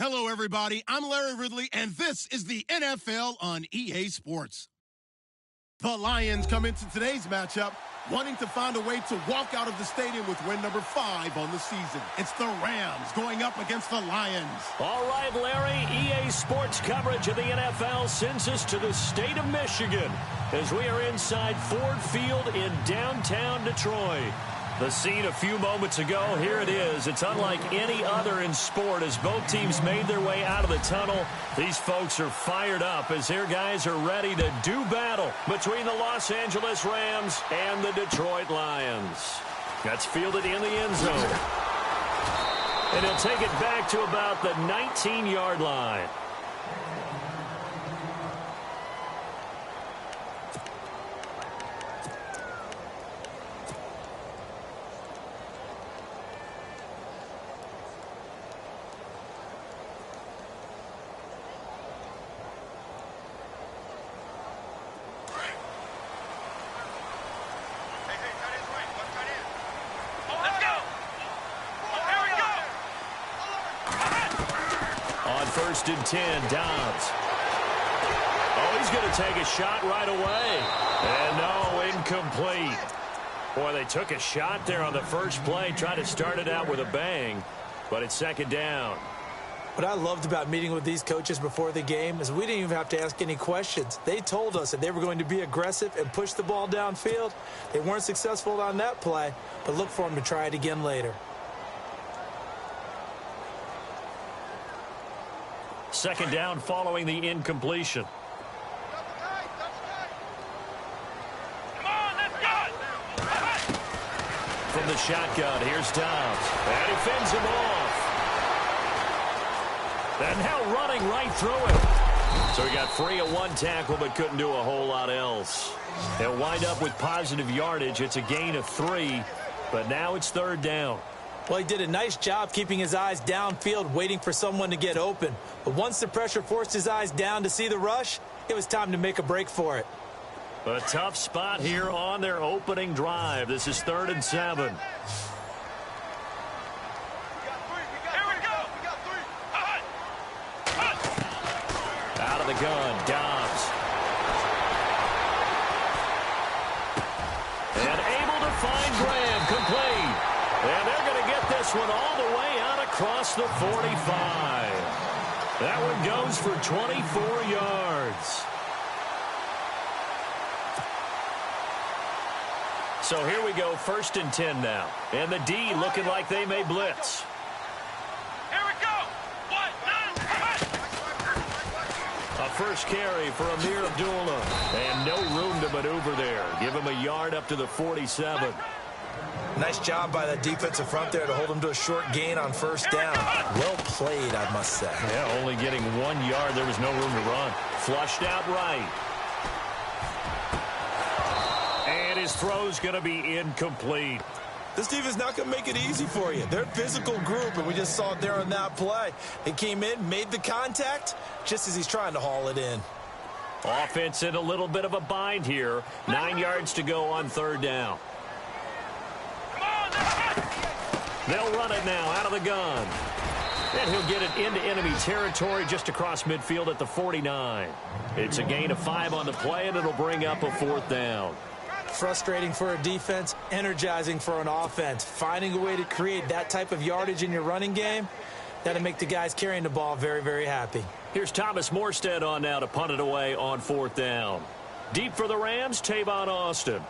Hello, everybody. I'm Larry Ridley, and this is the NFL on EA Sports. The Lions come into today's matchup wanting to find a way to walk out of the stadium with win number 5 on the season. It's the Rams going up against the Lions. All right, Larry, EA Sports coverage of the NFL sends us to the state of Michigan as we are inside Ford Field in downtown Detroit. The scene a few moments ago, here it is. It's unlike any other in sport as both teams made their way out of the tunnel. These folks are fired up as their guys are ready to do battle between the Los Angeles Rams and the Detroit Lions. That's fielded in the end zone. And he'll take it back to about the 19-yard line. First and 10, Dobbs. Oh, he's going to take a shot right away. And no, incomplete. Boy, they took a shot there on the first play, tried to start it out with a bang, but it's second down. What I loved about meeting with these coaches before the game is we didn't even have to ask any questions. They told us that they were going to be aggressive and push the ball downfield. They weren't successful on that play, but look for them to try it again later. Second down following the incompletion. From the shotgun, here's Dobbs. And he fends him off. And now running right through him. So he got free of one tackle but couldn't do a whole lot else. They'll wind up with positive yardage. It's a gain of 3, but now it's third down. Well, he did a nice job keeping his eyes downfield, waiting for someone to get open. But once the pressure forced his eyes down to see the rush, it was time to make a break for it. A tough spot here on their opening drive. This is 3rd and 7. Out of the gun, Dobbs. And able to find Graham, complete. And they're going to get this one all the way out across the 45. That one goes for 24 yards. So here we go, 1st and 10 now. And the D looking like they may blitz. Here we go. 1, 2, A first carry for Amir Abdullah. And no room to maneuver there. Give him a yard up to the 47. Nice job by the defensive front there to hold him to a short gain on first down. Well played, I must say. Yeah, only getting 1 yard. There was no room to run. Flushed out right. And his throw's going to be incomplete. This defense is not going to make it easy for you. They're a physical group, and we just saw it there on that play. They came in, made the contact, just as he's trying to haul it in. Offense in a little bit of a bind here. 9 yards to go on third down. They'll run it now out of the gun. And he'll get it into enemy territory just across midfield at the 49. It's a gain of 5 on the play, and it'll bring up a 4th down. Frustrating for a defense, energizing for an offense. Finding a way to create that type of yardage in your running game, that'll make the guys carrying the ball very, very happy. Here's Thomas Morstead on now to punt it away on 4th down. Deep for the Rams, Tavon Austin.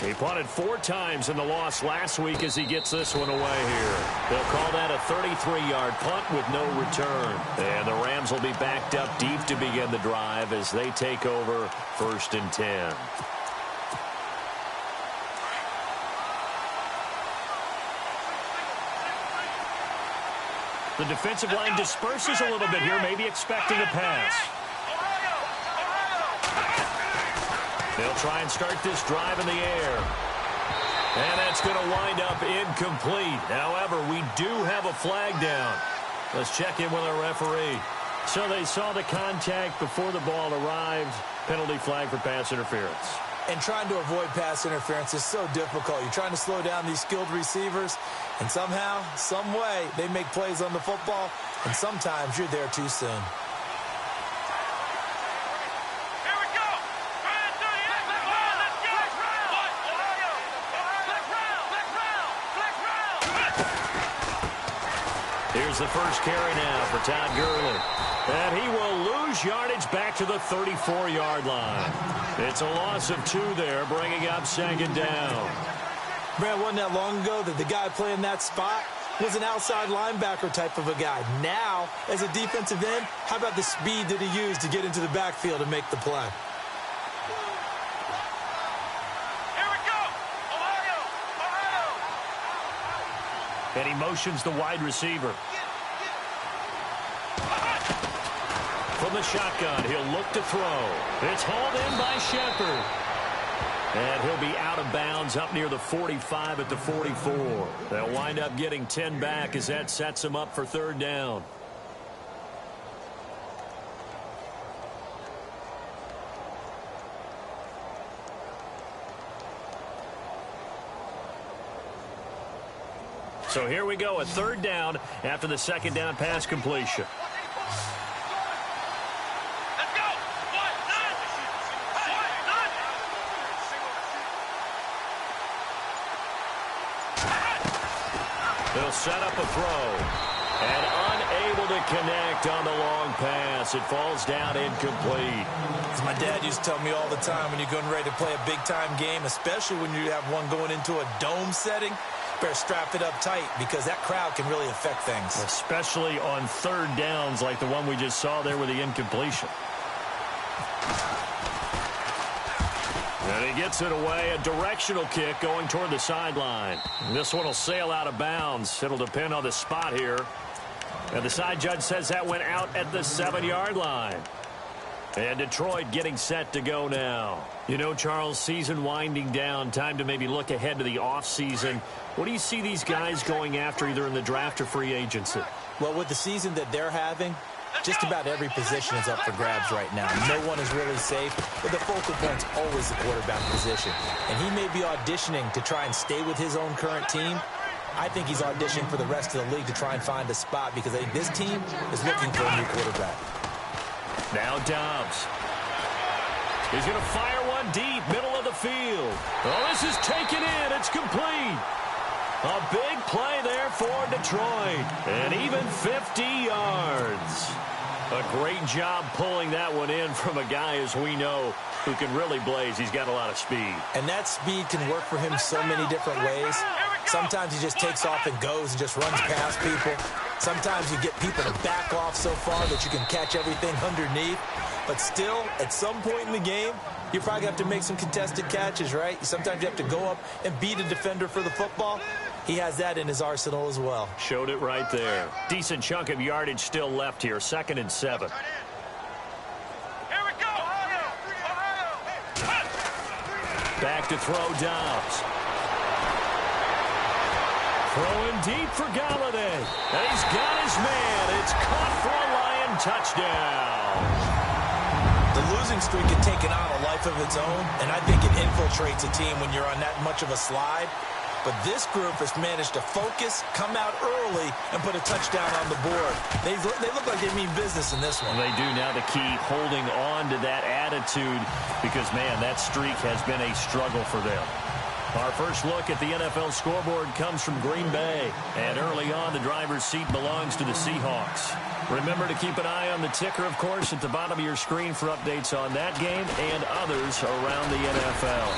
He punted 4 times in the loss last week as he gets this one away here. They'll call that a 33-yard punt with no return. And the Rams will be backed up deep to begin the drive as they take over 1st and 10. The defensive line disperses a little bit here, maybe expecting a pass. They'll try and start this drive in the air. And that's going to wind up incomplete. However, we do have a flag down. Let's check in with our referee. So they saw the contact before the ball arrived. Penalty flag for pass interference. And trying to avoid pass interference is so difficult. You're trying to slow down these skilled receivers, and somehow, some way, they make plays on the football, and sometimes you're there too soon. Here we go. Let's go. Here's the first carry now for Todd Gurley. And he will lose yardage back to the 34-yard line. It's a loss of 2 there, bringing up second down. Man, wasn't that long ago that the guy playing that spot was an outside linebacker type of a guy. Now, as a defensive end, how about the speed that he used to get into the backfield and make the play? Here we go. Ohio. And he motions the wide receiver. From the shotgun, he'll look to throw. It's hauled in by Shepard. And he'll be out of bounds up near the 45 at the 44. They'll wind up getting 10 back as that sets them up for third down. So here we go, a third down after the second down pass completion. They'll set up a throw. And unable to connect on the long pass. It falls down incomplete. As my dad used to tell me all the time, when you're getting ready to play a big-time game, especially when you have one going into a dome setting, better strap it up tight because that crowd can really affect things. Especially on third downs like the one we just saw there with the incompletion. And he gets it away, a directional kick going toward the sideline. This one will sail out of bounds. It'll depend on the spot here. And the side judge says that went out at the 7-yard line. And Detroit getting set to go now. You know, Charles, season winding down, time to maybe look ahead to the offseason. What do you see these guys going after either in the draft or free agency? Well, with the season that they're having, just about every position is up for grabs right now. No one is really safe, but the focal point's always the quarterback position. And he may be auditioning to try and stay with his own current team. I think he's auditioning for the rest of the league to try and find a spot because I think this team is looking for a new quarterback. Now Dobbs. He's going to fire one deep, middle of the field. Oh, this is taken in. It's complete. A big play there for Detroit. And even 50 yards. A great job pulling that one in from a guy, as we know, who can really blaze. He's got a lot of speed. And that speed can work for him so many different ways. Sometimes he just takes off and goes and just runs past people. Sometimes you get people to back off so far that you can catch everything underneath. But still, at some point in the game, you probably have to make some contested catches, right? Sometimes you have to go up and beat a defender for the football. He has that in his arsenal as well. Showed it right there. Decent chunk of yardage still left here. 2nd and 7. Here we go. Back to throw Dobbs. Throwing deep for Galladay. And he's got his man. It's caught for a Lion touchdown. The losing streak had taken on a life of its own, and I think it infiltrates a team when you're on that much of a slide. But this group has managed to focus, come out early, and put a touchdown on the board. They look like they mean business in this one. They do. Now the key, holding on to that attitude because, man, that streak has been a struggle for them. Our first look at the NFL scoreboard comes from Green Bay. And early on, the driver's seat belongs to the Seahawks. Remember to keep an eye on the ticker, of course, at the bottom of your screen for updates on that game and others around the NFL.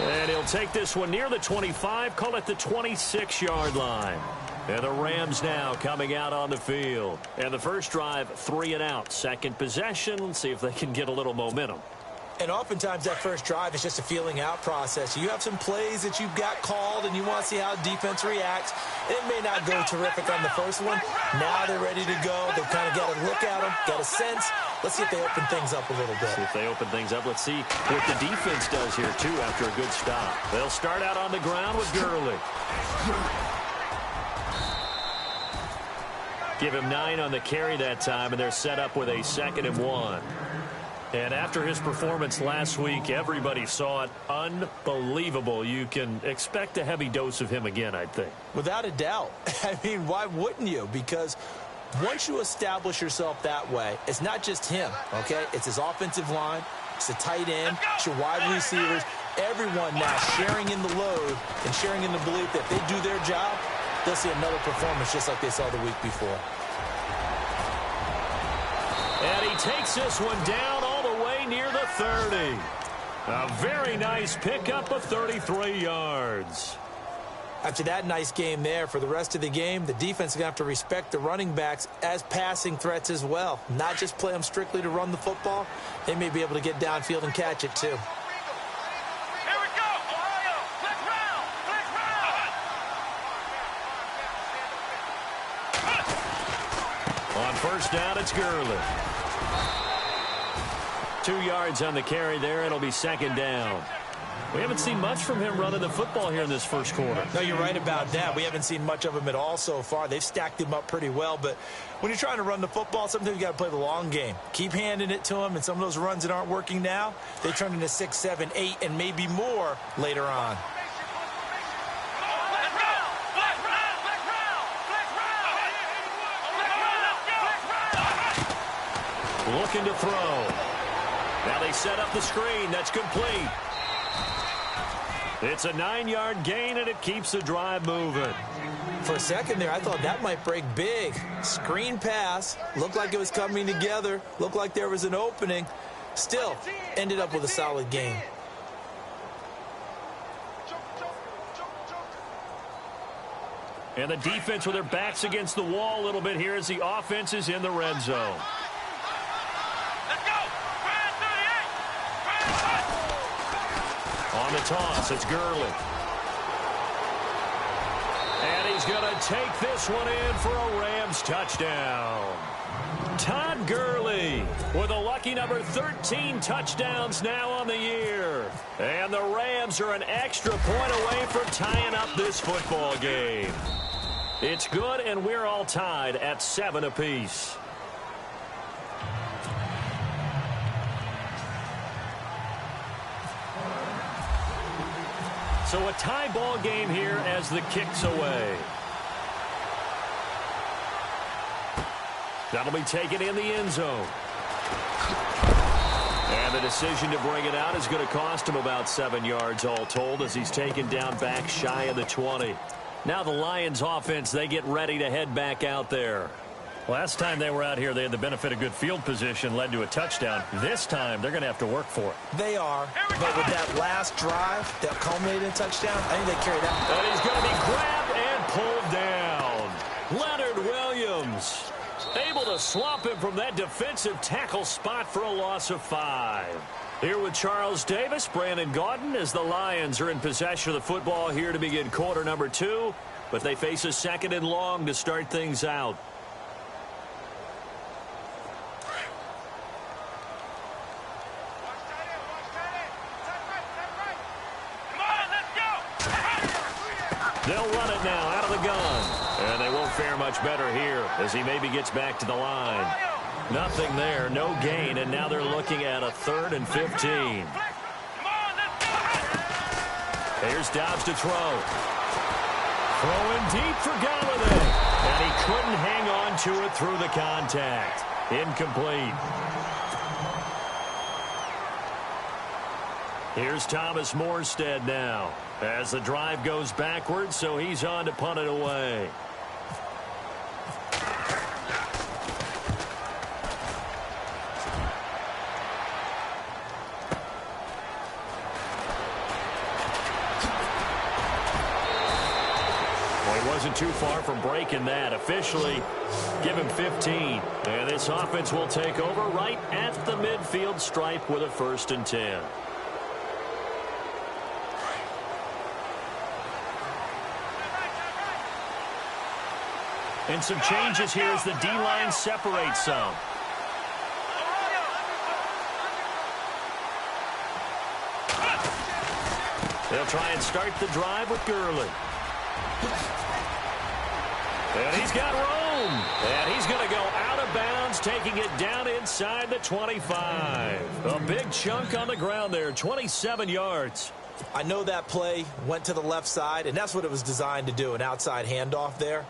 And he'll take this one near the 25, call it the 26-yard line. And the Rams now coming out on the field. And the first drive, 3 and out. Second possession, let's see if they can get a little momentum. And oftentimes that first drive is just a feeling out process. You have some plays that you've got called and you want to see how defense reacts. It may not go terrific on the first one. Now they're ready to go. They've kind of got a look at them, got a sense. Let's see if they open things up a little bit. See if they open things up. Let's see what the defense does here, too, after a good stop. They'll start out on the ground with Gurley. Give him 9 on the carry that time, and they're set up with a 2nd and 1. And after his performance last week, everybody saw it. Unbelievable. You can expect a heavy dose of him again, I think. Without a doubt. I mean, why wouldn't you? Because once you establish yourself that way, it's not just him, okay? It's his offensive line. It's the tight end. It's your wide receivers. Everyone now sharing in the load and sharing in the belief that if they do their job, they'll see another performance just like they saw the week before. And he takes this one down all the way near the 30. A very nice pickup of 33 yards. After that nice game there, for the rest of the game, the defense is going to have to respect the running backs as passing threats as well. Not just play them strictly to run the football. They may be able to get downfield and catch it, too. Here we go, Ohio. Blitz round. Blitz round. On first down, it's Gurley. 2 yards on the carry there. It'll be second down. We haven't seen much from him running the football here in this first quarter. No, you're right about that. We haven't seen much of him at all so far. They've stacked him up pretty well, but when you're trying to run the football, sometimes you got to play the long game. Keep handing it to him, and some of those runs that aren't working now, they turn into 6, 7, 8, and maybe more later on. Looking to throw. Now they set up the screen. That's complete. It's a 9-yard gain, and it keeps the drive moving. For a second there, I thought that might break big. Screen pass. Looked like it was coming together. Looked like there was an opening. Still, ended up with a solid game. And the defense with their backs against the wall a little bit here as the offense is in the red zone. On the toss, it's Gurley. And he's going to take this one in for a Rams touchdown. Todd Gurley with a lucky number 13 touchdowns now on the year. And the Rams are an extra point away from tying up this football game. It's good, and we're all tied at 7 apiece. So a tie ball game here as the kick's away. That'll be taken in the end zone. And the decision to bring it out is going to cost him about 7 yards all told as he's taken down back shy of the 20. Now the Lions offense, they get ready to head back out there. Last time they were out here, they had the benefit of good field position, led to a touchdown. This time, they're going to have to work for it. They are, but with that last drive that culminated in a touchdown, I think they carried that. And he's going to be grabbed and pulled down. Leonard Williams able to swamp him from that defensive tackle spot for a loss of 5. Here with Charles Davis, Brandon Gaudin, as the Lions are in possession of the football here to begin quarter number 2, but they face a 2nd and long to start things out. They'll run it now out of the gun. And they won't fare much better here as he maybe gets back to the line. Nothing there, no gain, and now they're looking at a 3rd and 15. Here's Dobbs to throw. Throwing deep for Galladay. And he couldn't hang on to it through the contact. Incomplete. Here's Thomas Morstead now as the drive goes backwards, so he's on to punt it away. Well, he wasn't too far from breaking that. Officially, give him 15. And this offense will take over right at the midfield stripe with a 1st and 10. And some changes here as the D-line separates some. They'll try and start the drive with Gurley. And he's got room. boom. And he's going to go out of bounds, taking it down inside the 25. A big chunk on the ground there, 27 yards. I know that play went to the left side, and that's what it was designed to do, an outside handoff there.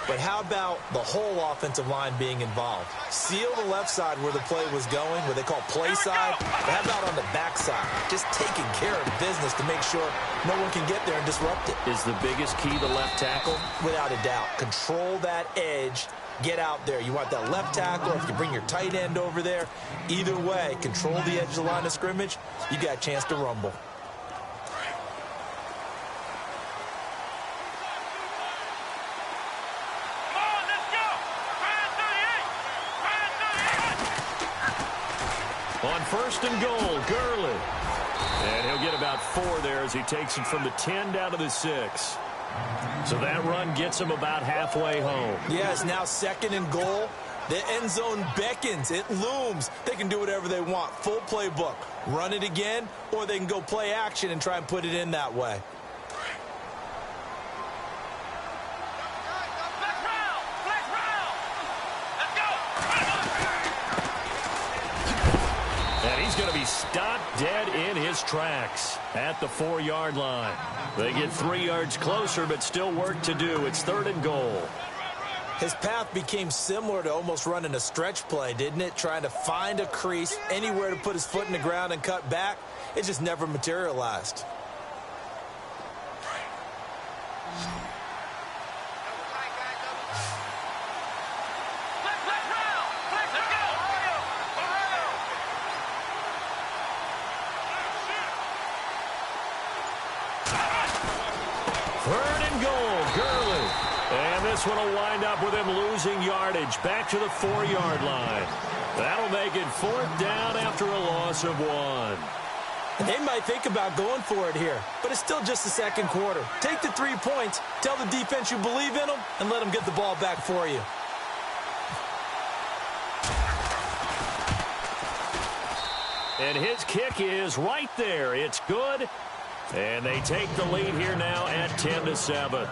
But how about the whole offensive line being involved? Seal the left side where the play was going, where they call play side. But how about on the back side? Just taking care of business to make sure no one can get there and disrupt it. Is the biggest key the left tackle? Without a doubt. Control that edge. Get out there. You want that left tackle. If you bring your tight end over there, either way, control the edge of the line of scrimmage, you got a chance to rumble. On first and goal, Gurley. And he'll get about 4 there as he takes it from the 10 down to the 6. So that run gets him about halfway home. Yeah, it's now second and goal. The end zone beckons. It looms. They can do whatever they want. Full playbook. Run it again, or they can go play action and try and put it in that way. Going to be stopped dead in his tracks at the 4-yard line. They get 3 yards closer, but still work to do. It's third and goal. His path became similar to almost running a stretch play, didn't it? Trying to find a crease, anywhere to put his foot in the ground and cut back. It just never materialized. Third and goal, Gurley. And this one will wind up with him losing yardage back to the 4-yard line. That'll make it 4th down after a loss of 1. They might think about going for it here, but it's still just the second quarter. Take the 3 points, tell the defense you believe in them, and let them get the ball back for you. And his kick is right there. It's good. And they take the lead here now at 10-7.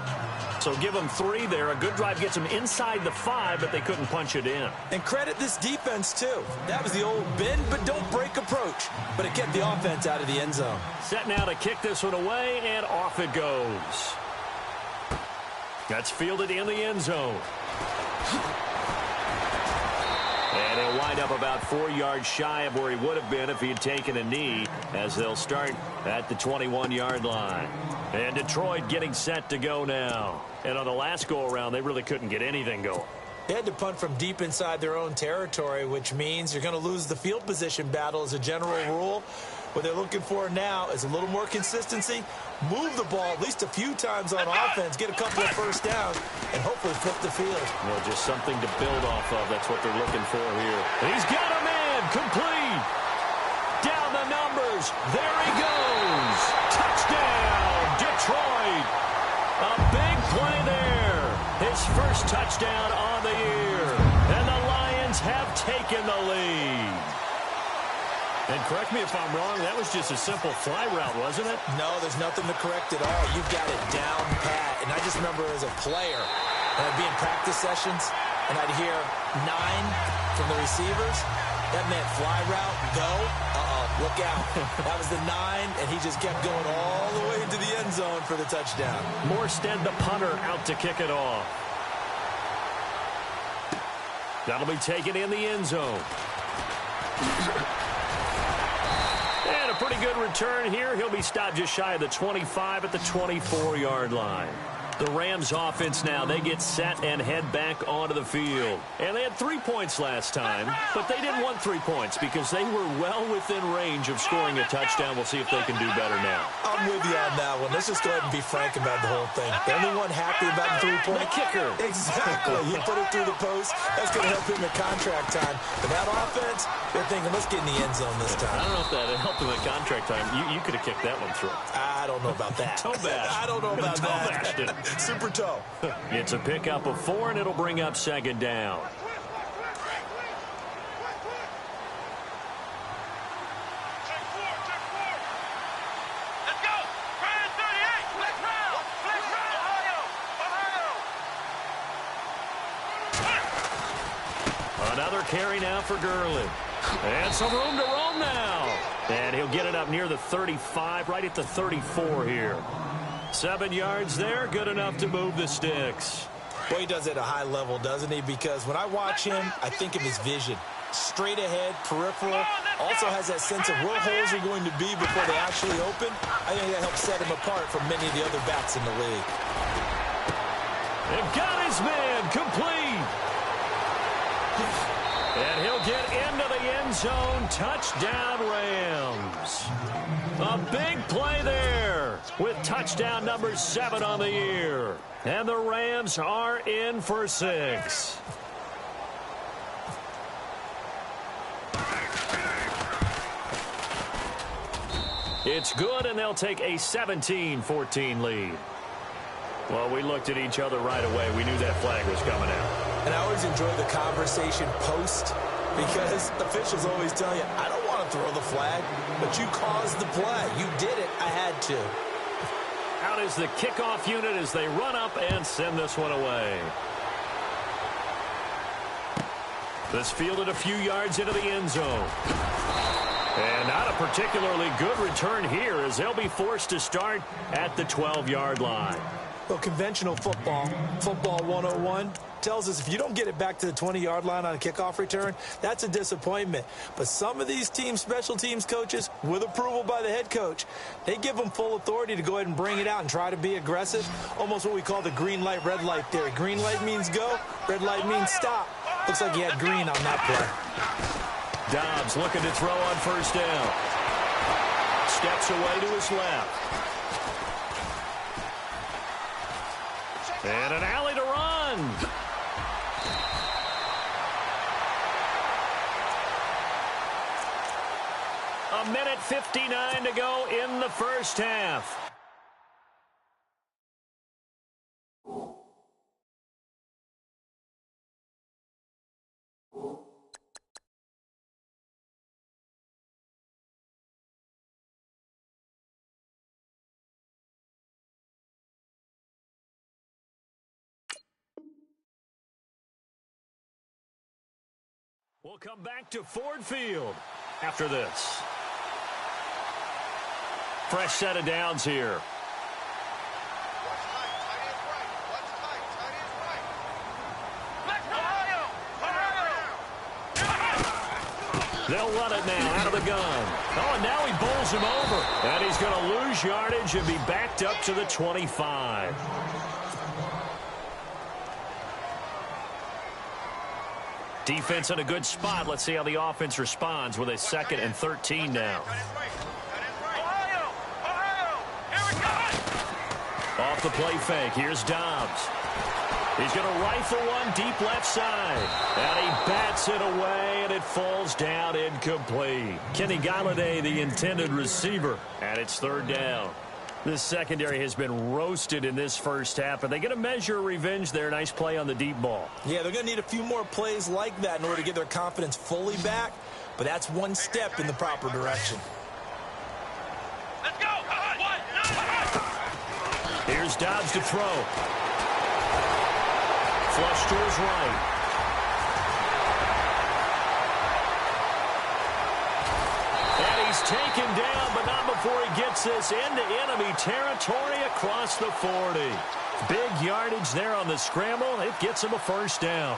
So give them 3 there. A good drive gets them inside the 5, but they couldn't punch it in. And credit this defense, too. That was the old bend but don't break approach. But it kept the offense out of the end zone. Set now to kick this one away, and off it goes. That's fielded in the end zone. And he'll wind up about 4 yards shy of where he would have been if he had taken a knee, as they'll start at the 21-yard line. And Detroit getting set to go now. And on the last go-around, they really couldn't get anything going. They had to punt from deep inside their own territory, which means you're going to lose the field position battle as a general rule. What they're looking for now is a little more consistency, move the ball at least a few times on offense, get a couple of first downs, and hopefully flip the field. Well, just something to build off of. That's what they're looking for here. He's got a man complete. Down the numbers. There he goes. Touchdown, Detroit. A big play there. His first touchdown on the year. And the Lions have taken the lead. And correct me if I'm wrong, that was just a simple fly route, wasn't it? No, there's nothing to correct at all. You've got it down pat. And I just remember as a player, I'd be in practice sessions, and I'd hear 9 from the receivers. That meant fly route, go. Look out. That was the 9, and he just kept going all the way into the end zone for the touchdown. Morstead, the punter, out to kick it off. That'll be taken in the end zone. And a pretty good return here. He'll be stopped just shy of the 25 at the 24-yard line. The Rams offense now, they get set and head back onto the field. And they had 3 points last time, but they didn't want 3 points because they were well within range of scoring a touchdown. We'll see if they can do better now. I'm with you on that one. Let's just go ahead and be frank about the whole thing. The only one happy about the 3-point kicker. Exactly. He put it through the post. That's going to help him at contract time. But that offense, they're thinking, let's get in the end zone this time. I don't know if that helped him at contract time. You could have kicked that one through. I don't know about that. Toe bash. I don't know about that. Toe bashed it. Super toe. It's a pickup of 4, and it'll bring up second down. Let's go. Brand 38. Let's round. Let's round. Ohio. Another carry now for Gurley. And some room to roam now. And he'll get it up near the 35, right at the 34 here. 7 yards there, good enough to move the sticks. Well, he does it at a high level, doesn't he? Because when I watch him, I think of his vision. Straight ahead, peripheral. Also has that sense of where holes are going to be before they actually open. I think that helps set him apart from many of the other backs in the league. And got his man complete. And he'll get into the end zone. Touchdown, Rams. A big play there with touchdown number 7 on the year. And the Rams are in for 6. It's good, and they'll take a 17-14 lead. Well, we looked at each other right away. We knew that flag was coming out. And I always enjoy the conversation post because officials always tell you, I don't want to throw the flag, but you caused the play. You did it. I had to. Out is the kickoff unit as they run up and send this one away. This fielded a few yards into the end zone. And not a particularly good return here as they'll be forced to start at the 12-yard line. Well, conventional football 101, tells us if you don't get it back to the 20-yard line on a kickoff return, that's a disappointment. But some of these teams, special teams coaches, with approval by the head coach, they give them full authority to go ahead and bring it out and try to be aggressive, almost what we call the green light, red light theory. Green light means go, red light means stop. Looks like he had green on that play. Dobbs looking to throw on first down. Steps away to his left. And an alley to run. A minute 59 to go in the first half. We'll come back to Ford Field after this. Fresh set of downs here. They'll run it now out of the gun. Oh, and now he bowls him over. And he's going to lose yardage and be backed up to the 25. Defense in a good spot. Let's see how the offense responds with a 2nd and 13 now. Off the play fake. Here's Dobbs. He's going to rifle one deep left side. And he bats it away, and it falls down incomplete. Kenny Galladay, the intended receiver, and it's 3rd down. This secondary has been roasted in this first half, and they get a measure of revenge there. Nice play on the deep ball. Yeah, they're going to need a few more plays like that in order to get their confidence fully back, but that's one step in the proper direction. Let's go! Here's Dobbs to throw. Flush to his right. And he's taken down, but not before he gets this into enemy territory across the 40. Big yardage there on the scramble. It gets him a first down.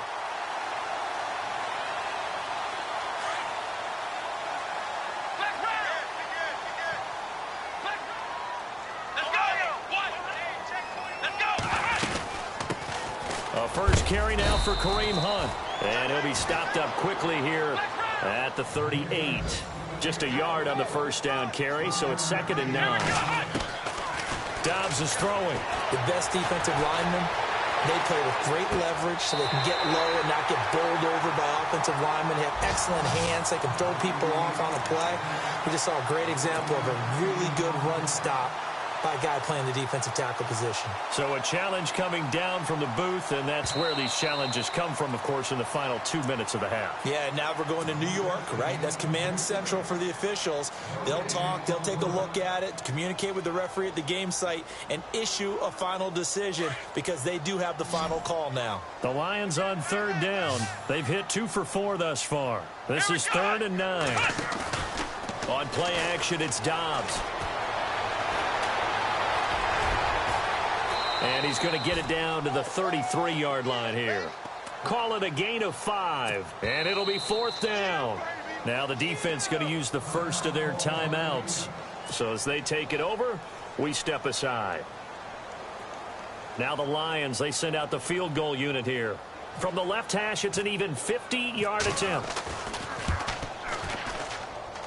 A first carry now for Kareem Hunt. And he'll be stopped up quickly here at the 38. Just a yard on the first down carry, so it's 2nd and 9. Dobbs is throwing. The best defensive linemen, they play with great leverage so they can get low and not get bowled over by offensive linemen. They have excellent hands. They can throw people off on a play. We just saw a great example of a really good run stop by a guy playing the defensive tackle position. So a challenge coming down from the booth, and that's where these challenges come from, of course, in the final 2 minutes of the half. Yeah, now we're going to New York, right? That's command central for the officials. They'll talk, they'll take a look at it, communicate with the referee at the game site, and issue a final decision because they do have the final call now. The Lions on third down. They've hit 2 for 4 thus far. This is 3rd and 9. On play action, it's Dobbs. And he's going to get it down to the 33-yard line here. Call it a gain of 5, and it'll be 4th down. Now the defense going to use the first of their timeouts. So as they take it over, we step aside. Now the Lions, they send out the field goal unit here. From the left hash, it's an even 50-yard attempt.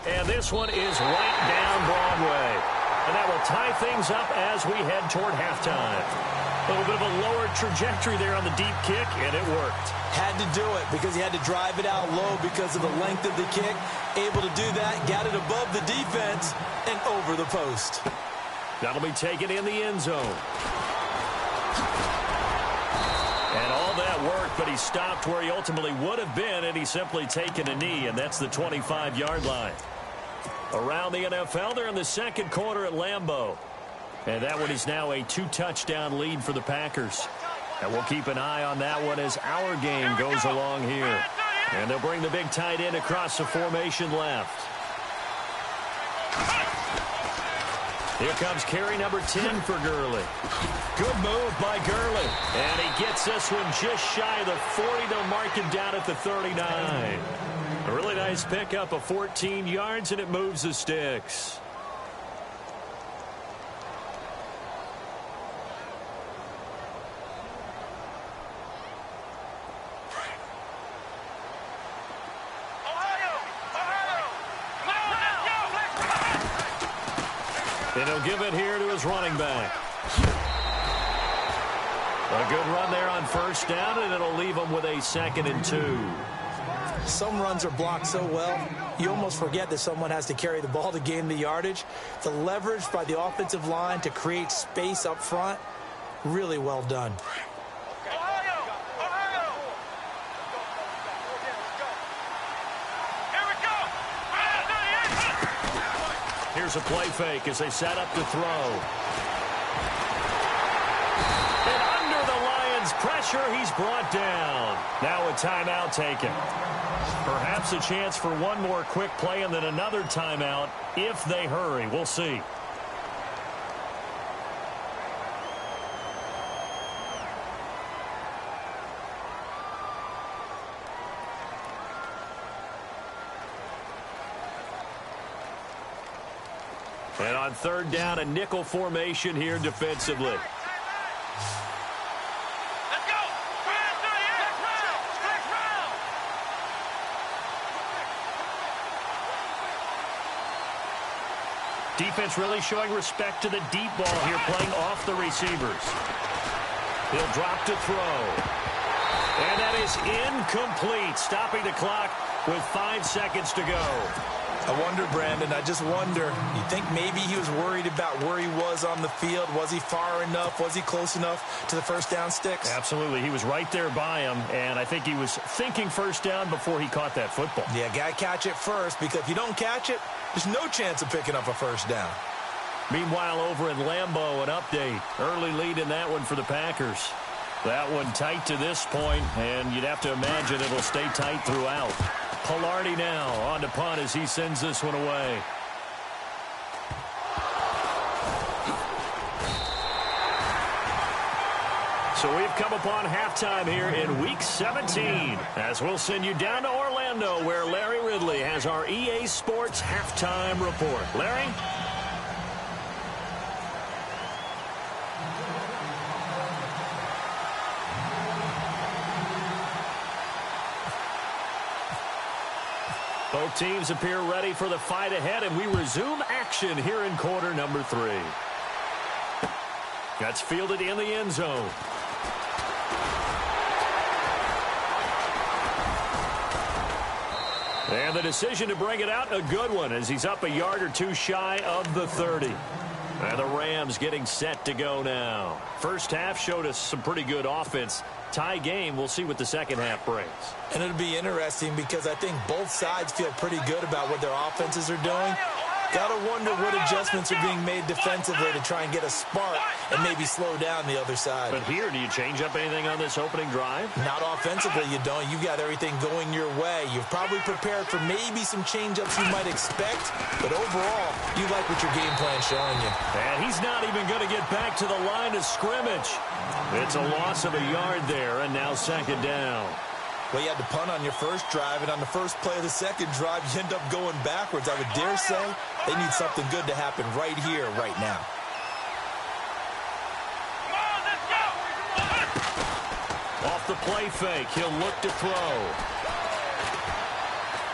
And this one is right down Broadway. And that will tie things up as we head toward halftime. A little bit of a lower trajectory there on the deep kick, and it worked. Had to do it because he had to drive it out low because of the length of the kick. Able to do that, got it above the defense, and over the post. That'll be taken in the end zone. And all that worked, but he stopped where he ultimately would have been, and he's simply taken a knee, and that's the 25-yard line. Around the NFL, they're in the second quarter at Lambeau. And that one is now a 2-touchdown lead for the Packers. And we'll keep an eye on that one as our game goes along here. And they'll bring the big tight end across the formation left. Here comes carry number 10 for Gurley. Good move by Gurley. And he gets this one just shy of the 40. They'll mark him down at the 39. A really nice pickup of 14 yards, and it moves the sticks. And he'll give it here to his running back. A good run there on first down, and it'll leave him with a 2nd and 2. Some runs are blocked so well, you almost forget that someone has to carry the ball to gain the yardage. The leverage by the offensive line to create space up front, really well done. Here's a play fake as they set up to throw. And under the Lions' pressure, he's brought down. Now a timeout taken. Perhaps a chance for one more quick play and then another timeout if they hurry. We'll see. And on third down, a nickel formation here defensively. Defense really showing respect to the deep ball here, playing off the receivers. He'll drop to throw. And that is incomplete, stopping the clock with 5 seconds to go. I wonder, Brandon, I just wonder, you think maybe he was worried about where he was on the field? Was he far enough? Was he close enough to the first down sticks? Absolutely. He was right there by him, and I think he was thinking first down before he caught that football. Yeah, got to catch it first, because if you don't catch it, there's no chance of picking up a first down. Meanwhile, over in Lambeau, an update. Early lead in that one for the Packers. That one tight to this point, and you'd have to imagine it'll stay tight throughout. Pilardi now on to punt as he sends this one away. So we've come upon halftime here in Week 17, as we'll send you down to Orlando, where Larry Ridley has our EA Sports Halftime Report. Larry? Both teams appear ready for the fight ahead, and we resume action here in quarter number 3. That's fielded in the end zone. And the decision to bring it out, a good one, as he's up a yard or two shy of the 30. And the Rams getting set to go now. First half showed us some pretty good offense. Tie game, we'll see what the second half brings. And it'll be interesting because I think both sides feel pretty good about what their offenses are doing. Got to wonder what adjustments are being made defensively to try and get a spark and maybe slow down the other side. But here, do you change up anything on this opening drive? Not offensively, you don't. You got everything going your way. You've probably prepared for maybe some change-ups you might expect, but overall, you like what your game plan's showing you. And he's not even going to get back to the line of scrimmage. It's a loss of a yard there, and now second down. Well, you had to punt on your first drive, and on the first play of the second drive, you end up going backwards. I would dare say they need something good to happen right here, right now. Off the play fake, he'll look to throw.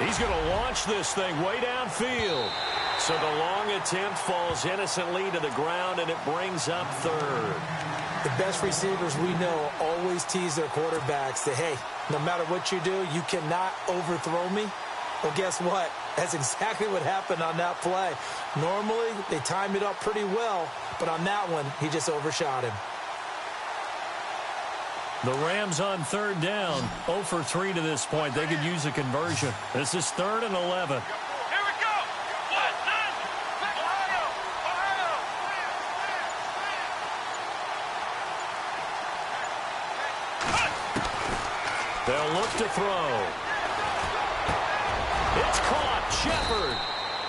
He's going to launch this thing way downfield. So the long attempt falls innocently to the ground, and it brings up third. The best receivers we know always tease their quarterbacks that, hey, no matter what you do, you cannot overthrow me. Well, guess what? That's exactly what happened on that play. Normally, they time it up pretty well, but on that one, he just overshot him. The Rams on third down, 0 for 3 to this point. They could use a conversion. This is 3rd and 11. They'll look to throw. It's caught. Shepard.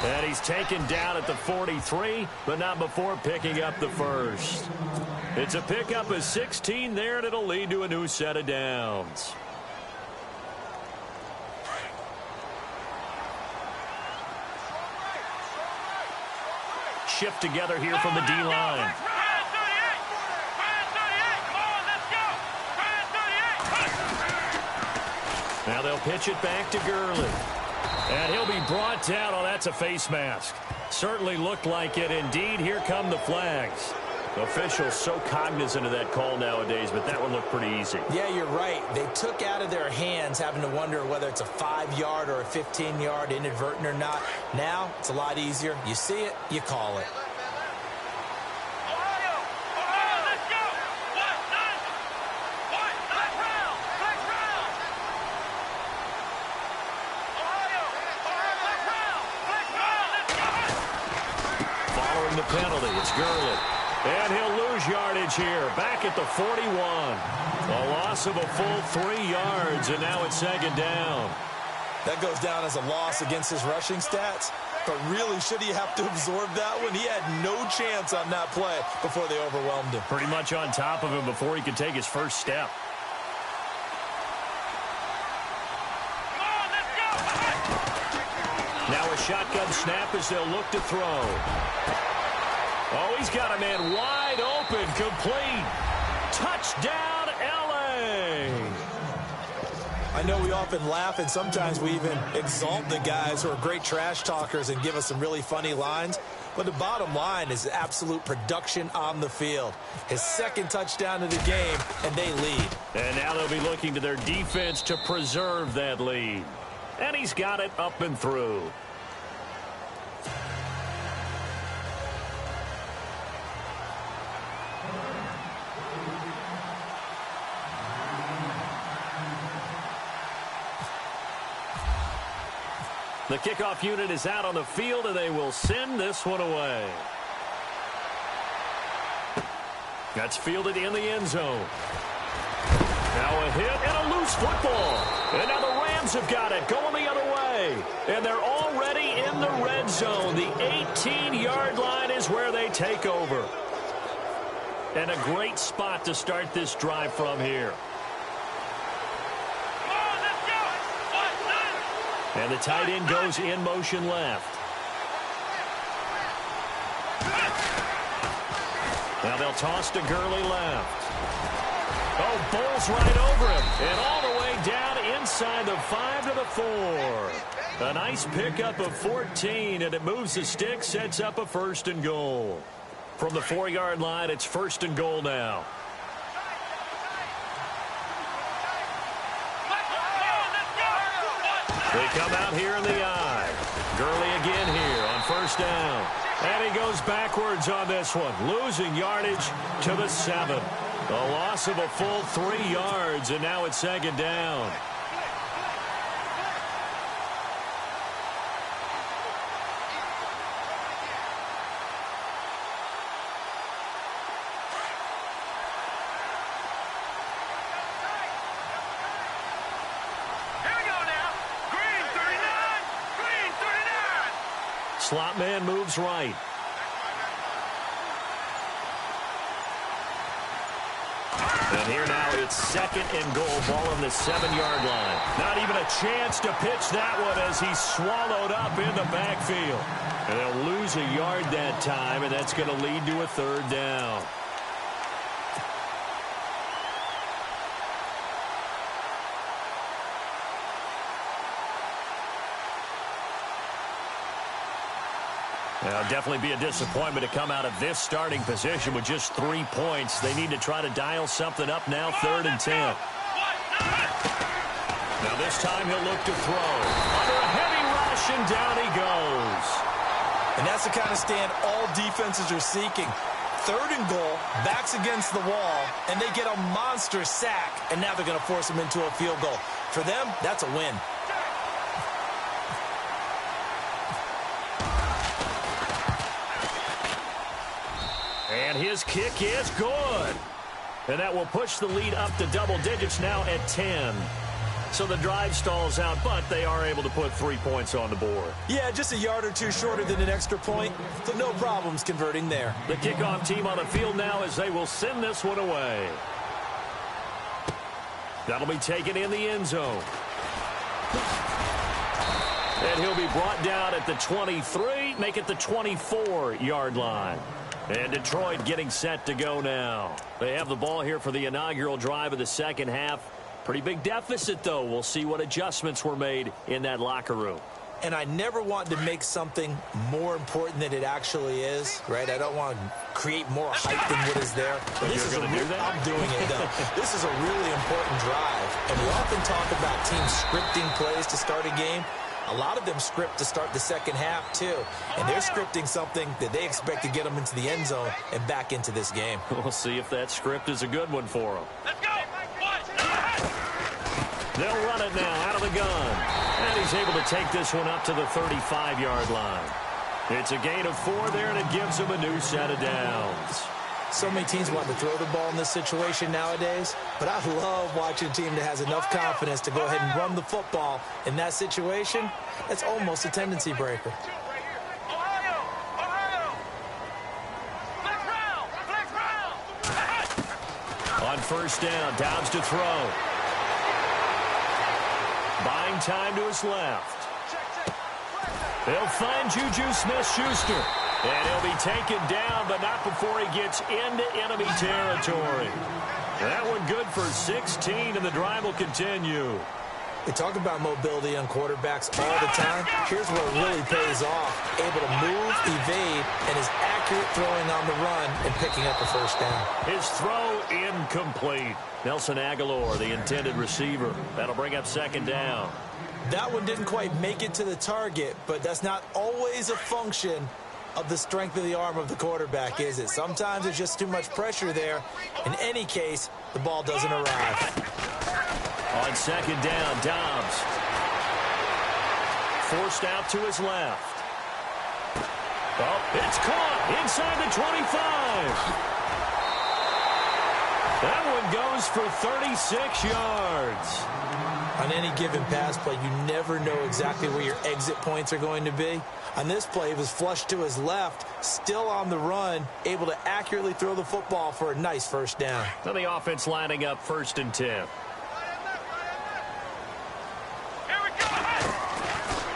And he's taken down at the 43, but not before picking up the first. It's a pickup of 16 there, and it'll lead to a new set of downs. Shift together here from the D-line. Now they'll pitch it back to Gurley. And he'll be brought down. Oh, that's a face mask. Certainly looked like it. Indeed, here come the flags. Officials so cognizant of that call nowadays, but that one looked pretty easy. Yeah, you're right. They took out of their hands having to wonder whether it's a 5-yard or a 15-yard inadvertent or not. Now, it's a lot easier. You see it, you call it. The penalty, it's Gurley. And he'll lose yardage here, back at the 41. A loss of a full 3 yards, and now it's second down. That goes down as a loss against his rushing stats. But really, should he have to absorb that one? He had no chance on that play before they overwhelmed him. Pretty much on top of him before he could take his first step. Now a shotgun snap as they'll look to throw. Oh, he's got a man wide open, complete. Touchdown, L.A. I know we often laugh, and sometimes we even exalt the guys who are great trash talkers and give us some really funny lines. But the bottom line is absolute production on the field. His second touchdown of the game, and they lead. And now they'll be looking to their defense to preserve that lead. And he's got it up and through. The kickoff unit is out on the field, and they will send this one away. That's fielded in the end zone. Now a hit and a loose football. And now the Rams have got it going the other way. And they're already in the red zone. The 18-yard line is where they take over. And a great spot to start this drive from here. And the tight end goes in motion left. Now they'll toss to Gurley left. Oh, bowls right over him. And all the way down inside the 5 to the 4. A nice pickup of 14, and it moves the stick, sets up a 1st and goal. From the 4-yard line, it's 1st and goal now. They come out here in the I. Gurley again here on first down. And he goes backwards on this one, losing yardage to the 7. A loss of a full 3 yards, and now it's second down. Slot man moves right. And here now it's second and goal, ball on the 7-yard line. Not even a chance to pitch that one as he's swallowed up in the backfield. And they'll lose a yard that time, and that's going to lead to a third down. Now, definitely be a disappointment to come out of this starting position with just 3 points. They need to try to dial something up now, 3rd and 10. Now, this time he'll look to throw. Under a heavy rush, and down he goes. And that's the kind of stand all defenses are seeking. 3rd and goal, backs against the wall, and they get a monster sack, and now they're going to force him into a field goal. For them, that's a win. And his kick is good. And that will push the lead up to double digits now at 10. So the drive stalls out, but they are able to put 3 points on the board. Yeah, just a yard or two shorter than an extra point, so no problems converting there. The kickoff team on the field now as they will send this one away. That'll be taken in the end zone. And he'll be brought down at the 23, make it the 24-yard line. And Detroit getting set to go now. They have the ball here for the inaugural drive of the second half. Pretty big deficit, though. We'll see what adjustments were made in that locker room. And I never want to make something more important than it actually is, right? I don't want to create more hype than what is there. But this is I'm doing it, though. This is a really important drive. And we often talk about teams scripting plays to start a game. A lot of them script to start the second half, too. And they're scripting something that they expect to get them into the end zone and back into this game. We'll see if that script is a good one for them. Let's go. They'll run it now out of the gun. And he's able to take this one up to the 35-yard line. It's a gain of 4 there, and it gives them a new set of downs. So many teams want to throw the ball in this situation nowadays, but I love watching a team that has enough confidence to go ahead and run the football in that situation. That's almost a tendency breaker. On first down, Dobbs to throw. Buying time to his left. They'll find Juju Smith-Schuster. And he'll be taken down, but not before he gets into enemy territory. That one good for 16, and the drive will continue. We talk about mobility on quarterbacks all the time. Here's where it really pays off. Able to move, evade, and is accurate throwing on the run and picking up a first down. His throw incomplete. Nelson Aguilar, the intended receiver. That'll bring up second down. That one didn't quite make it to the target, but that's not always a function of the strength of the arm of the quarterback, is it? Sometimes there's just too much pressure there. In any case, the ball doesn't arrive. On second down, Dobbs. Forced out to his left. Oh, it's caught inside the 25. That one goes for 36 yards. On any given pass play, you never know exactly where your exit points are going to be. On this play, it was flushed to his left, still on the run, able to accurately throw the football for a nice first down. So the offense lining up 1st and 10.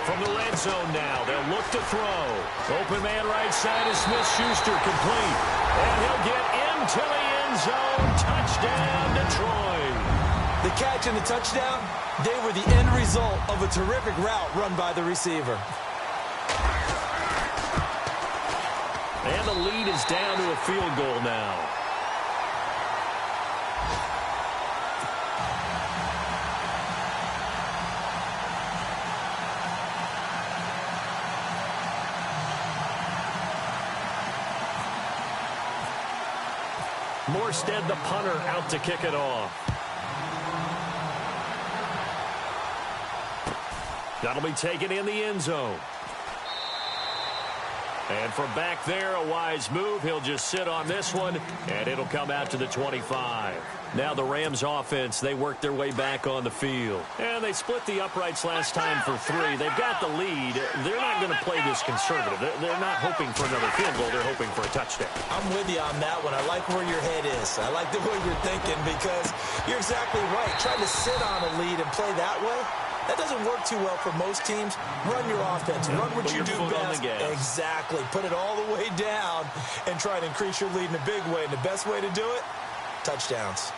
From the red zone now, they'll look to throw. Open man right side is Smith-Schuster, complete. And he'll get into the end zone. Touchdown, Detroit. The catch and the touchdown, they were the end result of a terrific route run by the receiver. And the lead is down to a field goal now. Morstead, the punter, out to kick it off. That'll be taken in the end zone. And from back there, a wise move. He'll just sit on this one, and it'll come out to the 25. Now the Rams offense, they work their way back on the field. And they split the uprights last time for 3. They've got the lead. They're not going to play this conservative. They're not hoping for another field goal. They're hoping for a touchdown. I'm with you on that one. I like where your head is. I like the way you're thinking because you're exactly right. Trying to sit on a lead and play that way, that doesn't work too well for most teams. Run your offense. Run what you do best. Exactly. Put it all the way down and try to increase your lead in a big way. And the best way to do it, touchdowns.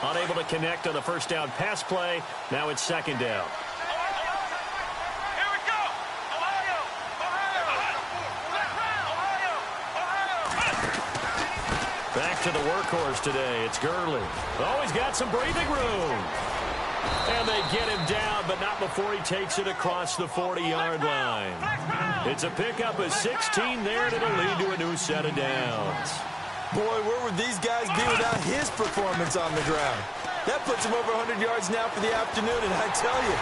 Unable to connect on the first down pass play. Now it's second down. Here we go. Ohio. Back to the workhorse today. It's Gurley. Oh, he's got some breathing room. And they get him down, but not before he takes it across the 40-yard line. It's a pickup of 16 there, and it'll lead to a new set of downs. Boy, where would these guys be without his performance on the ground? That puts him over 100 yards now for the afternoon, and I tell you.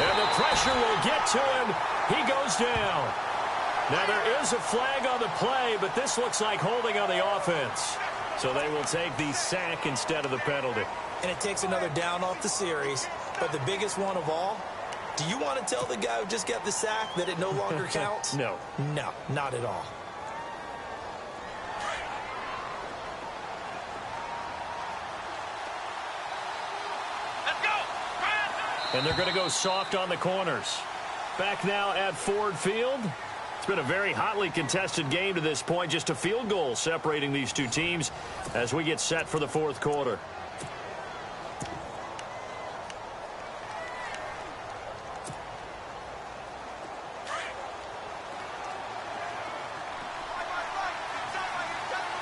And the pressure will get to him. He goes down. Now, there is a flag on the play, but this looks like holding on the offense. So they will take the sack instead of the penalty. And it takes another down off the series. But the biggest one of all, do you want to tell the guy who just got the sack that it no longer counts? No. No, not at all. Let's go. And they're going to go soft on the corners. Back now at Ford Field. It's been a very hotly contested game to this point. Just a field goal separating these two teams as we get set for the fourth quarter.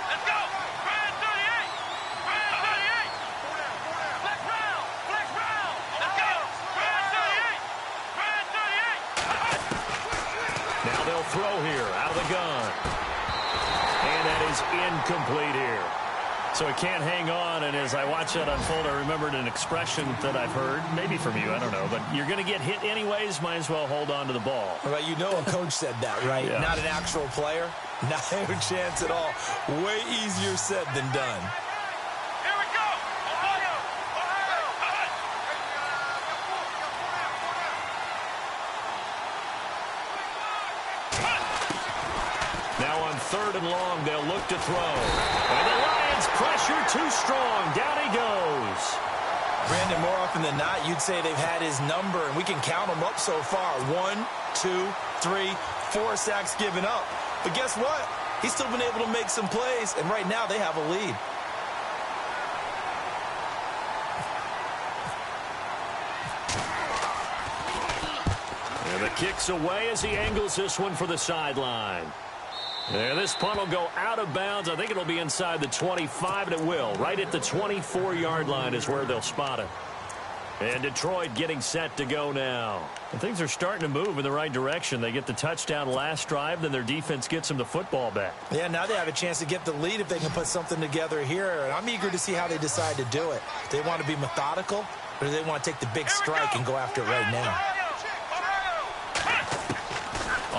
Let's go. Brand 38. Brand 38. Flex round. Flex round. Let's go. Brand 38. Brand 38. Now they'll throw here out of the gun. And that is incomplete here. So it can't hang on, and as I watch that unfold, I remembered an expression that I've heard, maybe from you, I don't know, but you're going to get hit anyways, might as well hold on to the ball. Well, you know a coach said that, right? Yeah. Not an actual player. Not a chance at all. Way easier said than done. Here we go. Ohio. Now on 3rd and long, they'll look to throw. And the Lions pressure too strong. Down he goes. Brandon, more often than not, you'd say they've had his number, and we can count them up so far. 1, 2, 3, 4 sacks given up. But guess what? He's still been able to make some plays, and right now they have a lead. And the kick's away as he angles this one for the sideline. And this punt will go out of bounds. I think it'll be inside the 25, and it will. Right at the 24-yard line is where they'll spot it. And Detroit getting set to go now. And things are starting to move in the right direction. They get the touchdown last drive, then their defense gets them the football back. Yeah, now they have a chance to get the lead if they can put something together here. And I'm eager to see how they decide to do it. Do they want to be methodical, or do they want to take the big strike and go after it right now?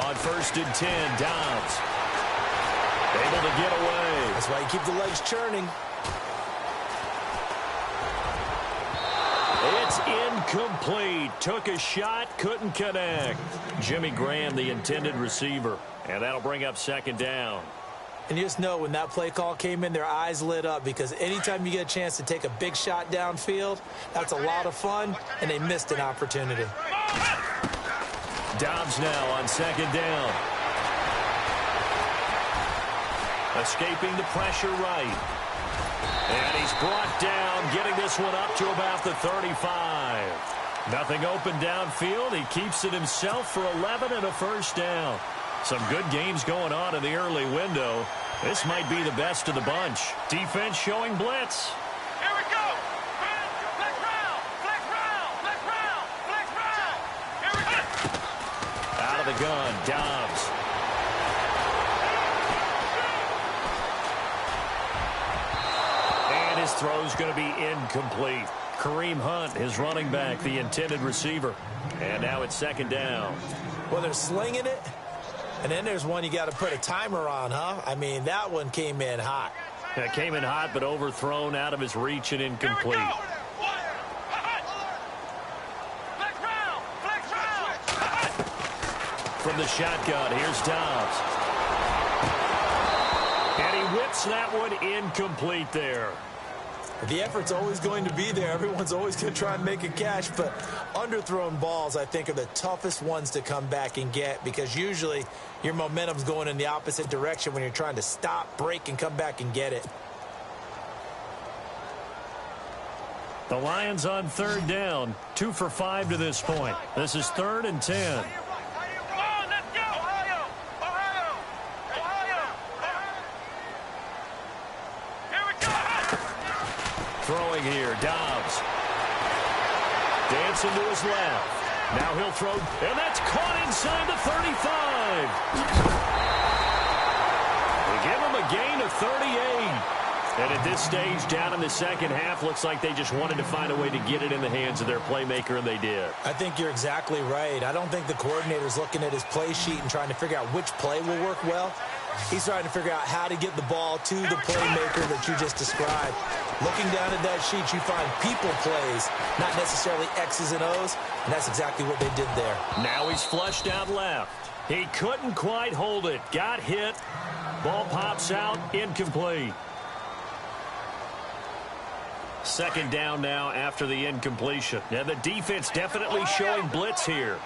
On 1st and 10, Dobbs. Able to get away. That's why you keep the legs churning. It's incomplete. Took a shot, couldn't connect. Jimmy Graham, the intended receiver. And that'll bring up 2nd down. And you just know when that play call came in, their eyes lit up because anytime you get a chance to take a big shot downfield, that's a lot of fun, and they missed an opportunity. Dobbs now on 2nd down. Escaping the pressure right. And he's brought down, getting this one up to about the 35. Nothing open downfield. He keeps it himself for 11 and a 1st down. Some good games going on in the early window. This might be the best of the bunch. Defense showing blitz. Here we go. Flex round. Flex round. Flex round. Flex round. Here we go. Out of the gun, Dobbs. throw's going to be incomplete. Kareem Hunt, his running back, the intended receiver. And now it's second down. Well, they're slinging it, and then there's one you got to put a timer on, huh? I mean, that one came in hot. It came in hot, but overthrown out of his reach and incomplete. From the shotgun, here's Dobbs. And he whips that one incomplete there. The effort's always going to be there. Everyone's always going to try and make a catch, but underthrown balls, I think, are the toughest ones to come back and get because usually your momentum's going in the opposite direction when you're trying to stop, break, and come back and get it. The Lions on third down, 2 for 5 to this point. This is 3rd and 10. Throwing here, Dobbs. Dancing to his left. Now he'll throw, and that's caught inside the 35. They give him a gain of 38. And at this stage, down in the second half, looks like they just wanted to find a way to get it in the hands of their playmaker, and they did. I think you're exactly right. I don't think the coordinator's looking at his play sheet and trying to figure out which play will work well. He's trying to figure out how to get the ball to the playmaker that you just described. Looking down at that sheet, you find people plays, not necessarily X's and O's, and that's exactly what they did there. Now he's flushed out left. He couldn't quite hold it. Got hit. Ball pops out. Incomplete. Second down now after the incompletion. And the defense definitely showing blitz here.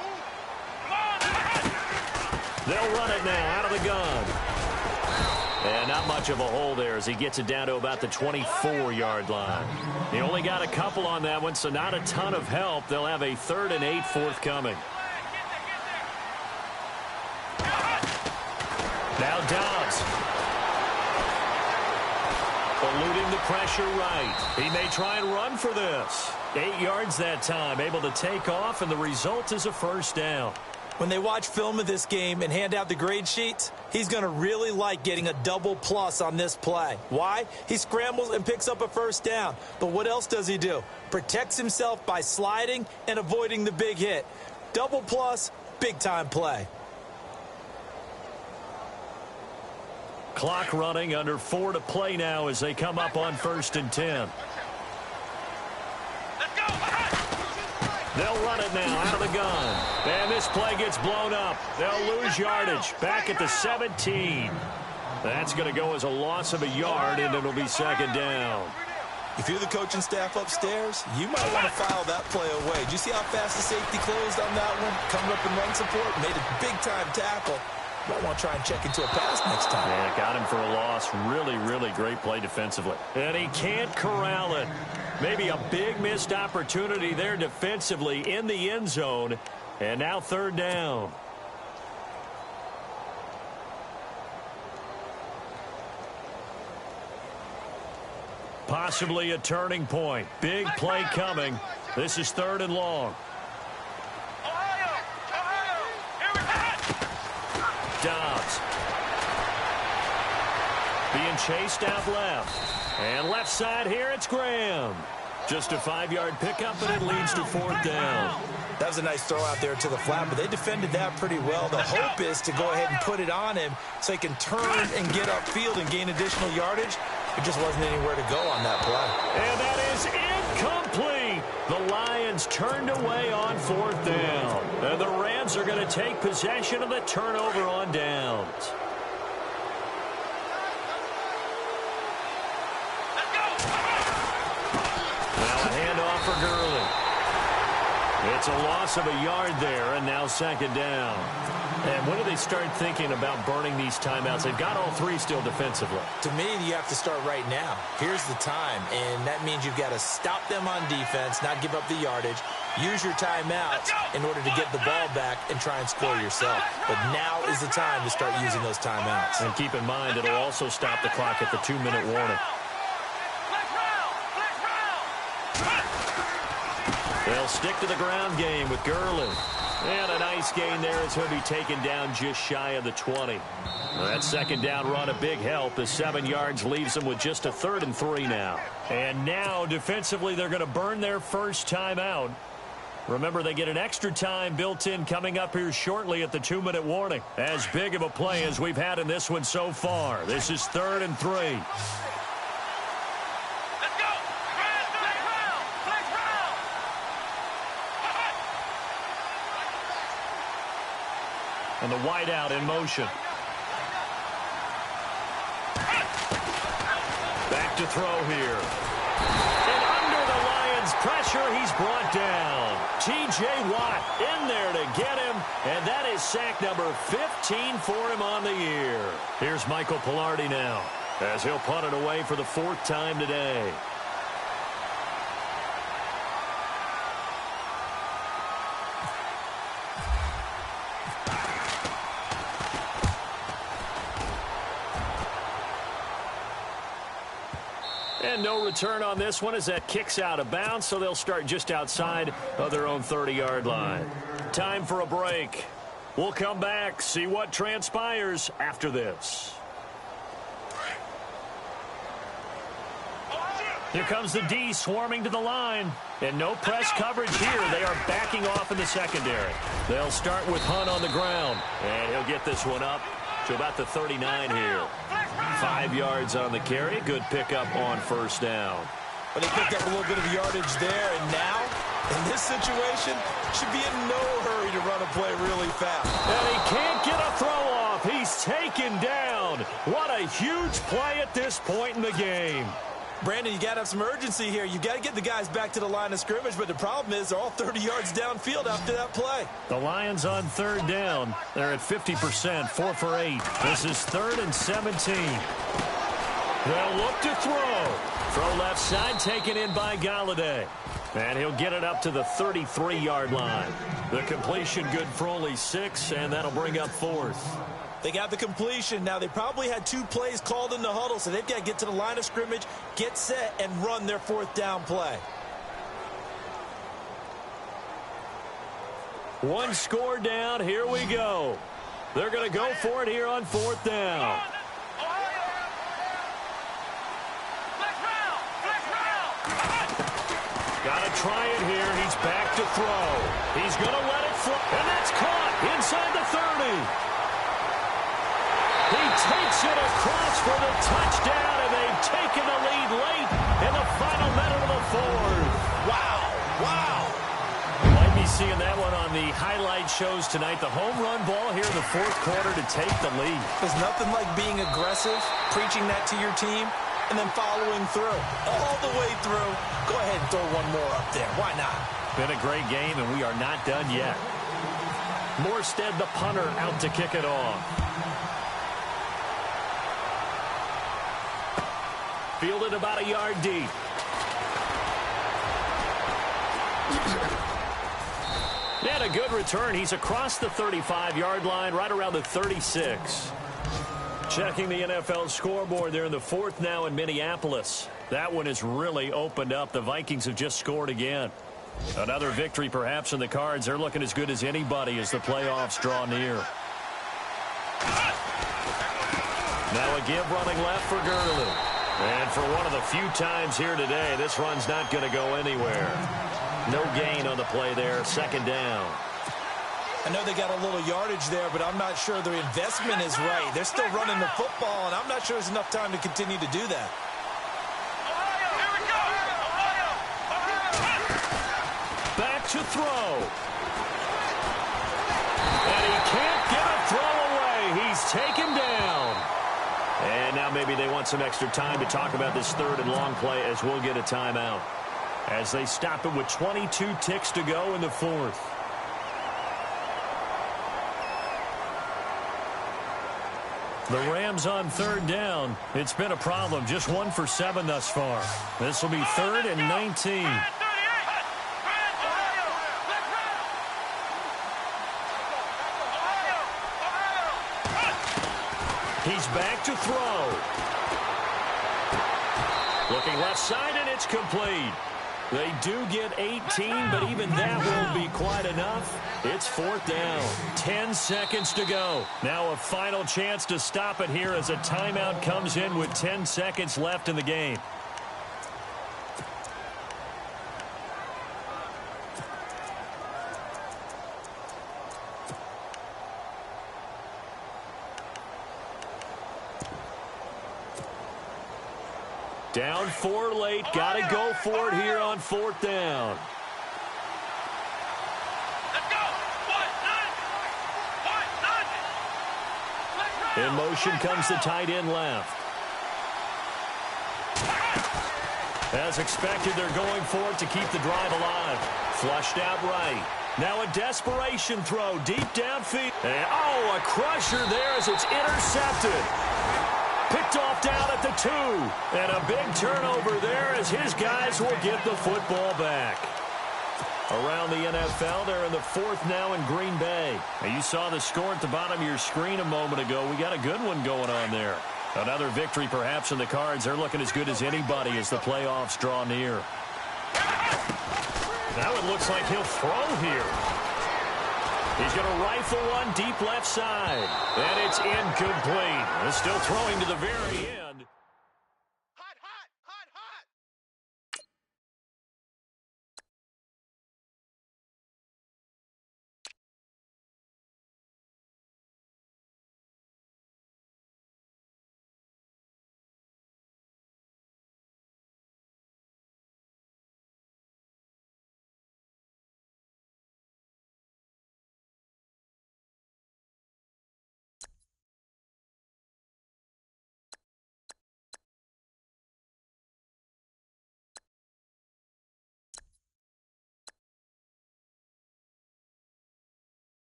They'll run it now out of the gun. And not much of a hole there as he gets it down to about the 24-yard line. He only got a couple on that one, so not a ton of help. They'll have a 3rd and 8 forthcoming. Now Dobbs. Eluding the pressure right. He may try and run for this. 8 yards that time, able to take off, and the result is a first down. When they watch film of this game and hand out the grade sheets, he's going to really like getting a double plus on this play. Why? He scrambles and picks up a first down. But what else does he do? Protects himself by sliding and avoiding the big hit. Double plus, big-time play. Clock running, under 4 to play now as they come up on 1st and 10. They'll run it now out of the gun. And this play gets blown up. They'll lose yardage. Back at the 17. That's going to go as a loss of a yard, and it'll be second down. If you're the coaching staff upstairs, you might want to file that play away. Did you see how fast the safety closed on that one? Coming up in run support, made a big-time tackle. Might want to try and check into a pass next time. Yeah, got him for a loss. Really, really great play defensively. And he can't corral it. Maybe a big missed opportunity there defensively in the end zone. And now 3rd down. Possibly a turning point. Big play coming. This is 3rd and long. Dobbs. Being chased out left. And left side here, it's Graham. Just a 5-yard pickup, but it leads to 4th down. That was a nice throw out there to the flat, but they defended that pretty well. The hope is to go ahead and put it on him so he can turn and get upfield and gain additional yardage. It just wasn't anywhere to go on that play. And that is incomplete. The Lions turned away on 4th down. And the Rams are going to take possession of the turnover on downs. Now a handoff for Gurley. It's a loss of a yard there, and now second down. And when do they start thinking about burning these timeouts? They've got all 3 still defensively. To me, you have to start right now. Here's the time, and that means you've got to stop them on defense, not give up the yardage, use your timeouts in order to get the ball back and try and score yourself. But now is the time to start using those timeouts. And keep in mind, it'll also stop the clock at the 2-minute warning. They'll stick to the ground game with Gurley. And a nice gain there as he'll be taken down just shy of the 20. Well, that second down run a big help. The 7 yards leaves them with just a 3rd and 3 now. And now defensively they're going to burn their first time out. Remember, they get an extra time built in coming up here shortly at the 2-minute warning. As big of a play as we've had in this one so far. This is 3rd and 3. Let's go! Flex round! Flex round! And the wideout in motion. Back to throw here. And under the Lions' pressure, he's brought down. T.J. Watt in there to get him, and that is sack number 15 for him on the year. Here's Michael Pilardi now, as he'll punt it away for the 4th time today. And no return on this one as that kicks out of bounds, so they'll start just outside of their own 30-yard line. Time for a break. We'll come back, see what transpires after this. Here comes the D swarming to the line. And no press coverage here. They are backing off in the secondary. They'll start with Hunt on the ground. And he'll get this one up to about the 39 here. 5 yards on the carry. Good pickup on first down. But he picked up a little bit of yardage there, and now, in this situation, should be in no hurry to run a play really fast. And he can't get a throw off. He's taken down. What a huge play at this point in the game. Brandon, you got to have some urgency here. You got to get the guys back to the line of scrimmage, but the problem is they're all 30 yards downfield after that play. The Lions on 3rd down. They're at 50%, 4 for 8. This is 3rd and 17. They'll look to throw. Throw left side, taken in by Galladay. And he'll get it up to the 33-yard line. The completion good for only 6, and that'll bring up 4th. They got the completion. Now, they probably had 2 plays called in the huddle, so they've got to get to the line of scrimmage, get set, and run their 4th down play. One score down. Here we go. They're going to go for it here on 4th down. Got to try it here. He's back to throw. He's going to let it fly. And that's caught inside the 30. He takes it across for the touchdown, and they've taken the lead late in the final minute of the 4th. Wow. Wow. You might be seeing that one on the highlight shows tonight. The home run ball here in the 4th quarter to take the lead. There's nothing like being aggressive, preaching that to your team, and then following through. All the way through. Go ahead and throw one more up there. Why not? Been a great game, and we are not done yet. Morstead, the punter, out to kick it off. Fielded about a yard deep. And a good return. He's across the 35-yard line, right around the 36. Checking the NFL scoreboard there in the 4th now in Minneapolis. That one has really opened up. The Vikings have just scored again. Another victory perhaps in the cards. They're looking as good as anybody as the playoffs draw near. Now a give running left for Gurley. And for one of the few times here today, this run's not going to go anywhere. No gain on the play there. 2nd down. I know they got a little yardage there, but I'm not sure their investment is right. They're still running the football, and I'm not sure there's enough time to continue to do that. Back to throw. And he can't get a throw away. He's taken down. And now maybe they want some extra time to talk about this 3rd and long play as we'll get a timeout. As they stop it with 22 ticks to go in the 4th. The Rams on 3rd down. It's been a problem. Just 1 for 7 thus far. This will be 3rd and 19. He's back to throw. Looking left side, and it's complete. They do get 18, but even that won't be quite enough. It's 4th down. 10 seconds to go. Now a final chance to stop it here as a timeout comes in with 10 seconds left in the game. Down 4 late. Got to go for it here on 4th down. Let's go. In motion comes the tight end left. As expected, they're going for it to keep the drive alive. Flushed out right. Now a desperation throw deep downfield. And, oh, a crusher there as it's intercepted. Picked off down at the 2. And a big turnover there as his guys will get the football back. Around the NFL, they're in the 4th now in Green Bay. Now, you saw the score at the bottom of your screen a moment ago. We got a good one going on there. Another victory perhaps in the cards. They're looking as good as anybody as the playoffs draw near. Now it looks like he'll throw here. He's going to rifle one deep left side. And it's incomplete. Still throwing to the very end.